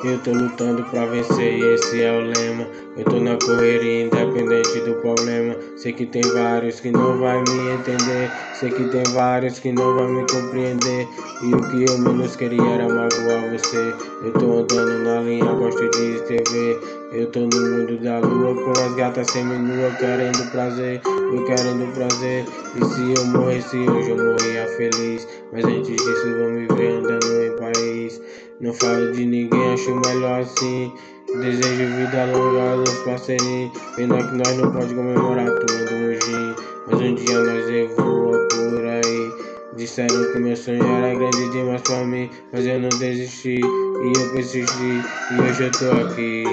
Eu tô lutando pra vencer e esse é o lema. Eu tô na correria independente do problema. Sei que tem vários que não vai me entender. Sei que tem vários que não vai me compreender. E o que eu menos queria era magoar você. Eu tô andando na linha, gosto de escrever. Eu tô no mundo da lua com as gatas seminua, querendo prazer, eu querendo prazer. E se eu morresse hoje eu morria feliz. Mas antes disso vou me ver andando em país. Não falo de ninguém, acho melhor assim. Desejo vida longa, luz parceria. Pena que nós não pode comemorar tudo no gin. Mas um dia nós evoa por aí. Disseram que meu sonho era grande demais pra mim, mas eu não desisti e eu persisti e hoje eu tô aqui.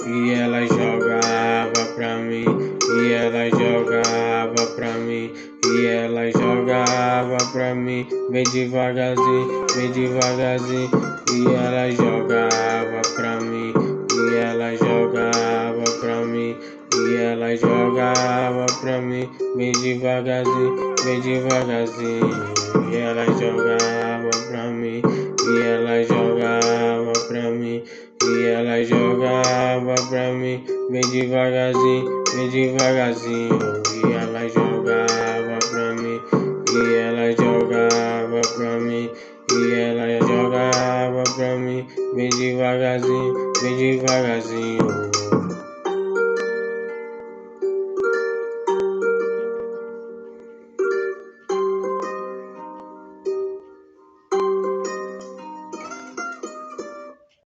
E ela jogava pra mim, e ela jogava pra mim, e ela jogava pra mim, bem devagarzinho, bem devagarzinho. E ela jogava pra mim, e ela jogava pra mim, e ela jogava pra mim, bem devagarzinho, bem devagarzinho. E ela jogava pra mim, e ela jogava pra mim. E ela jogava pra mim, bem devagarzinho, bem devagarzinho. E ela jogava pra mim, e ela jogava pra mim, e ela jogava pra mim, bem devagarzinho, bem devagarzinho.